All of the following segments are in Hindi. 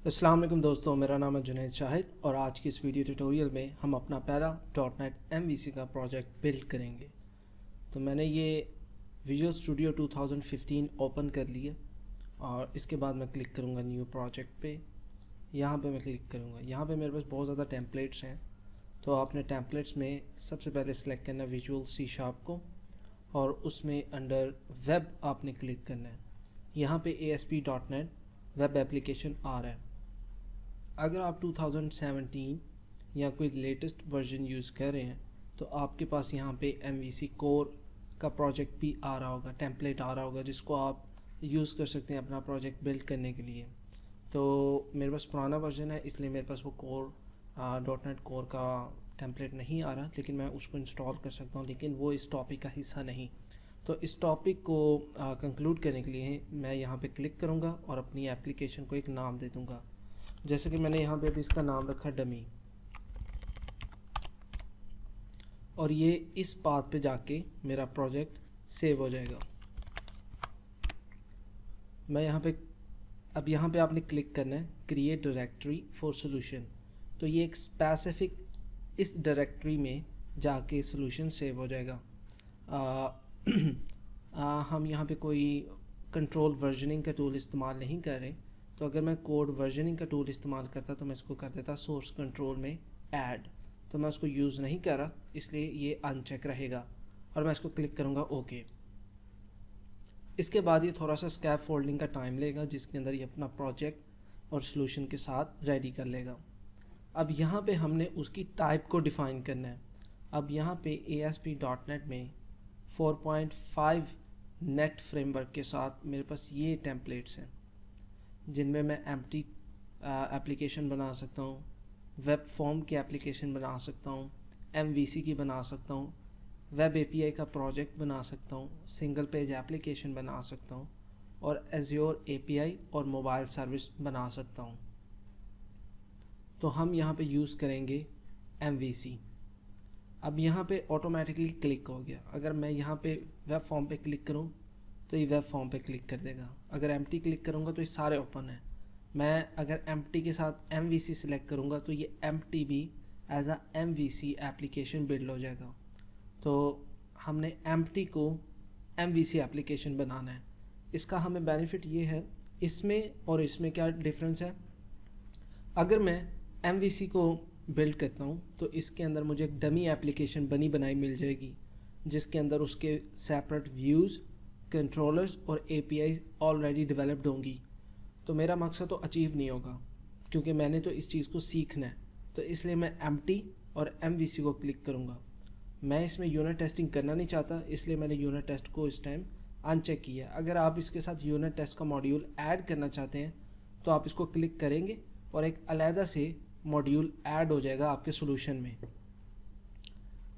अस्सलाम वालेकुम दोस्तों, मेरा नाम है जुनैद शाहिद और आज की इस वीडियो ट्यूटोरियल में हम अपना पहला .NET MVC का प्रोजेक्ट बिल्ड करेंगे। तो मैंने ये विजुअल स्टूडियो 2015 ओपन कर लिया और इसके बाद मैं क्लिक करूँगा न्यू प्रोजेक्ट पे। यहाँ पे मैं क्लिक करूँगा। यहाँ पे मेरे पास बहुत ज़्यादा टेम्पलेट्स हैं, तो आपने टेम्पलेट्स में सबसे पहले सेलेक्ट करना है विजुअल C# को और उसमें अंडर वेब आपने क्लिक करना है। यहाँ पे ASP.NET वेब एप्लीकेशन आ रहा है। अगर आप 2017 या कोई लेटेस्ट वर्जन यूज़ कर रहे हैं तो आपके पास यहाँ पे MVC कोर का प्रोजेक्ट भी आ रहा होगा, टेम्पलेट आ रहा होगा, जिसको आप यूज़ कर सकते हैं अपना प्रोजेक्ट बिल्ड करने के लिए। तो मेरे पास पुराना वर्जन है, इसलिए मेरे पास वो कोर .NET कोर का टेम्पलेट नहीं आ रहा, लेकिन मैं उसको इंस्टॉल कर सकता हूँ, लेकिन वो इस टॉपिक का हिस्सा नहीं। तो इस टॉपिक को कंक्लूड करने के लिए मैं यहाँ पे क्लिक करूँगा और अपनी एप्लीकेशन को एक नाम दे दूँगा। जैसे कि मैंने यहाँ पे भी इसका नाम रखा डमी, और ये इस पाथ पे जाके मेरा प्रोजेक्ट सेव हो जाएगा। मैं अब यहाँ पे आपने क्लिक करना है क्रिएट डायरेक्टरी फॉर सोल्यूशन। तो ये एक स्पेसिफिक इस डायरेक्टरी में जाके सोल्यूशन सेव हो जाएगा। हम यहाँ पे कोई कंट्रोल वर्जनिंग का टूल इस्तेमाल नहीं कर रहे, तो अगर मैं कोड वर्जनिंग का टूल इस्तेमाल करता तो मैं इसको कर देता सोर्स कंट्रोल में ऐड। तो मैं उसको यूज़ नहीं कर रहा, इसलिए ये अनचेक रहेगा और मैं इसको क्लिक करूँगा ओके। इसके बाद ये थोड़ा सा स्कैप फोल्डिंग का टाइम लेगा, जिसके अंदर ये अपना प्रोजेक्ट और सॉल्यूशन के साथ रेडी कर लेगा। अब यहाँ पे हमने उसकी टाइप को डिफ़ाइन करना है। अब यहाँ पे ASP.NET में 4.5 नेट फ्रेमवर्क के साथ मेरे पास ये टेम्पलेट्स हैं, जिनमें मैं एम्प्टी एप्लीकेशन बना सकता हूँ, वेब फॉर्म की एप्लीकेशन बना सकता हूँ, MVC की बना सकता हूँ, वेब API का प्रोजेक्ट बना सकता हूँ, सिंगल पेज एप्लीकेशन बना सकता हूँ और Azure API और मोबाइल सर्विस बना सकता हूँ। तो हम यहाँ पे यूज़ करेंगे MVC। अब यहाँ पे ऑटोमेटिकली क्लिक हो गया। अगर मैं यहाँ पे वेब फॉर्म पे क्लिक करूँ तो ये वेब फॉर्म पे क्लिक कर देगा। अगर एम्प्टी क्लिक करूँगा तो ये सारे ओपन है। मैं अगर एम्प्टी के साथ MVC सिलेक्ट करूँगा तो ये एम्प्टी भी as a MVC application build हो जाएगा। तो हमने एम्प्टी को MVC एप्लीकेशन बनाना है। इसका हमें बेनिफिट ये है, इसमें और इसमें क्या डिफरेंस है। अगर मैं MVC को बिल्ड करता हूँ तो इसके अंदर मुझे एक डमी एप्लीकेशन बनी बनाई मिल जाएगी, जिसके अंदर उसके सेपरेट व्यूज़, कंट्रोलर्स और APIs ऑलरेडी डेवलप्ड होंगी। तो मेरा मकसद तो अचीव नहीं होगा, क्योंकि मैंने तो इस चीज़ को सीखना है। तो इसलिए मैं एम्प्टी और MVC को क्लिक करूँगा। मैं इसमें यूनिट टेस्टिंग करना नहीं चाहता, इसलिए मैंने यूनिट टेस्ट को इस टाइम अनचेक किया। अगर आप इसके साथ यूनिट टेस्ट का मॉड्यूल ऐड करना चाहते हैं तो आप इसको क्लिक करेंगे और एक अलहदा से मॉड्यूल ऐड हो जाएगा आपके सोल्यूशन में।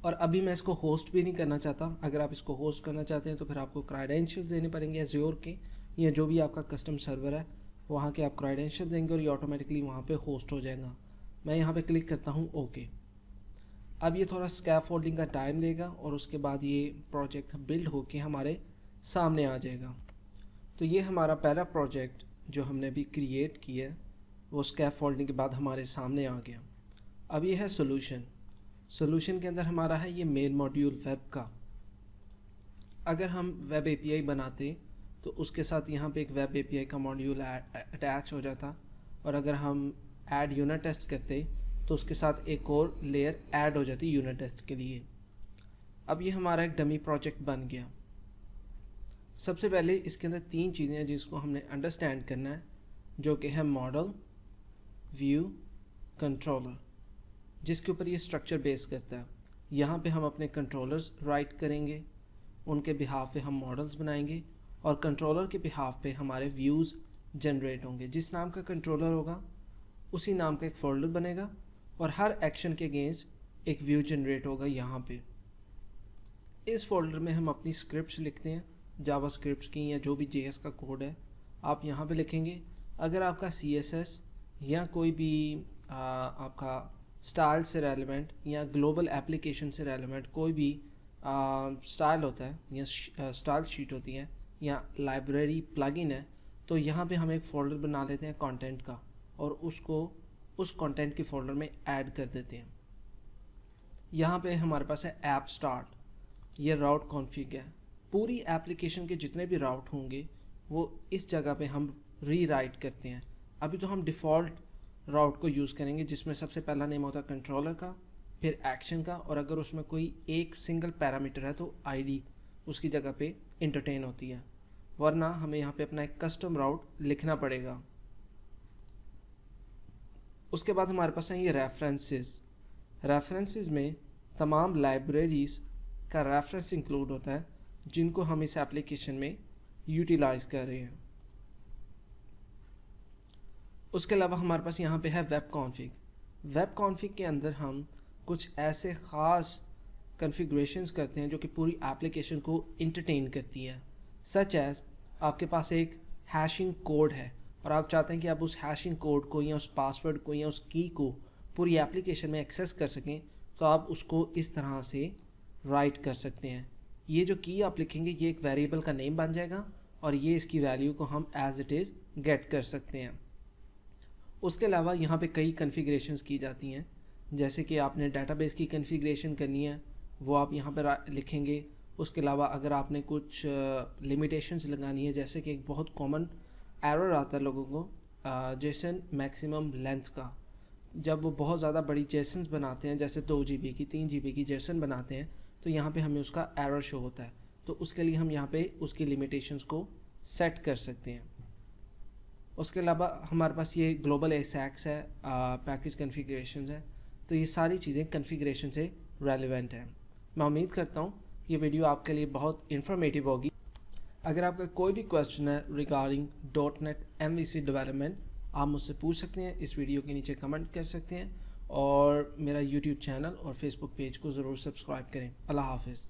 और अभी मैं इसको होस्ट भी नहीं करना चाहता। अगर आप इसको होस्ट करना चाहते हैं तो फिर आपको क्रेडेंशियल्स देने पड़ेंगे Azure के, या जो भी आपका कस्टम सर्वर है वहाँ के आप क्रेडेंशियल देंगे और ये ऑटोमेटिकली वहाँ पे होस्ट हो जाएगा। मैं यहाँ पे क्लिक करता हूँ ओके। अब ये थोड़ा स्कैप फोल्डिंग का टाइम लेगा और उसके बाद ये प्रोजेक्ट बिल्ड होके हमारे सामने आ जाएगा। तो ये हमारा पहला प्रोजेक्ट जो हमने अभी क्रिएट किया है वो स्कैप फोल्डिंग के बाद हमारे सामने आ गया। अब ये है सोल्यूशन के अंदर हमारा है ये मेन मॉड्यूल वेब का। अगर हम वेब API बनाते तो उसके साथ यहाँ पे एक वेब API का मॉड्यूल अटैच हो जाता, और अगर हम ऐड यूनिट टेस्ट करते तो उसके साथ एक और लेयर ऐड हो जाती यूनिट टेस्ट के लिए। अब ये हमारा एक डमी प्रोजेक्ट बन गया। सबसे पहले इसके अंदर 3 चीज़ें हैं जिसको हमने अंडरस्टैंड करना है, जो कि है मॉडल, व्यू, कंट्रोलर, जिसके ऊपर ये स्ट्रक्चर बेस करता है। यहाँ पे हम अपने कंट्रोलर्स राइट करेंगे, उनके बिहाफ पे हम मॉडल्स बनाएंगे और कंट्रोलर के बिहाफ पे हमारे व्यूज़ जनरेट होंगे। जिस नाम का कंट्रोलर होगा उसी नाम का एक फोल्डर बनेगा और हर एक्शन के अगेंस्ट एक व्यू जनरेट होगा। यहाँ पे इस फोल्डर में हम अपनी स्क्रिप्ट्स लिखते हैं, जावा स्क्रिप्ट्स की या जो भी JS का कोड है आप यहाँ पे लिखेंगे। अगर आपका CSS या कोई भी आपका स्टाइल से रेलेवेंट या ग्लोबल एप्लीकेशन से रेलेवेंट कोई भी स्टाइल होता है या स्टाइल शीट होती है या लाइब्रेरी प्लगइन है, तो यहाँ पे हम एक फ़ोल्डर बना लेते हैं कंटेंट का और उसको उस कंटेंट के फोल्डर में ऐड कर देते हैं। यहाँ पे हमारे पास है ऐप स्टार्ट, ये राउट कॉन्फ़िग है। पूरी एप्लीकेशन के जितने भी राउट होंगे वो इस जगह पे हम रीराइट करते हैं। अभी तो हम डिफ़ॉल्ट राउट को यूज़ करेंगे जिसमें सबसे पहला नेम होता है कंट्रोलर का, फिर एक्शन का, और अगर उसमें कोई एक सिंगल पैरामीटर है तो आईडी उसकी जगह पे एंटरटेन होती है, वरना हमें यहाँ पे अपना एक कस्टम राउट लिखना पड़ेगा। उसके बाद हमारे पास है ये रेफरेंसेस में तमाम लाइब्रेरीज़ का रेफरेंस इंक्लूड होता है जिनको हम इस एप्लीकेशन में यूटिलाइज कर रहे हैं। उसके अलावा हमारे पास यहाँ पे है वेब कॉन्फ़िग के अंदर हम कुछ ऐसे ख़ास कॉन्फ़िगरेशंस करते हैं जो कि पूरी एप्लीकेशन को इंटरटेन करती है। सच एज़ आपके पास एक हैशिंग कोड है और आप चाहते हैं कि आप उस हैशिंग कोड को या उस पासवर्ड को या उस की को पूरी एप्लीकेशन में एक्सेस कर सकें, तो आप उसको इस तरह से राइट कर सकते हैं। ये जो की आप लिखेंगे ये एक वेरिएबल का नेम बन जाएगा और ये इसकी वैल्यू को हम एज इट इज़ गेट कर सकते हैं। उसके अलावा यहाँ पे कई कॉन्फ़िगरेशंस की जाती हैं, जैसे कि आपने डेटाबेस की कॉन्फ़िगरेशन करनी है वो आप यहाँ पर लिखेंगे। उसके अलावा अगर आपने कुछ लिमिटेशंस लगानी है, जैसे कि एक बहुत कॉमन एरर आता है लोगों को जेसन मैक्सिमम लेंथ का, जब वो बहुत ज़्यादा बड़ी जेसन्स बनाते हैं, जैसे 2 GB की 3 GB की जेसन बनाते हैं, तो यहाँ पे हमें उसका एरर शो होता है। तो उसके लिए हम यहाँ पे उसकी लिमिटेशंस को सेट कर सकते हैं। उसके अलावा हमारे पास ये ग्लोबल ASACS है, पैकेज कॉन्फ़िगरेशंस है। तो ये सारी चीज़ें कॉन्फ़िगरेशन से रेलेवेंट हैं। मैं उम्मीद करता हूँ ये वीडियो आपके लिए बहुत इन्फॉर्मेटिव होगी। अगर आपका कोई भी क्वेश्चन है रिगार्डिंग .NET MVC डेवलपमेंट, आप मुझसे पूछ सकते हैं, इस वीडियो के नीचे कमेंट कर सकते हैं और मेरा YouTube चैनल और Facebook पेज को ज़रूर सब्सक्राइब करें। अल्लाह हाफ़िज़।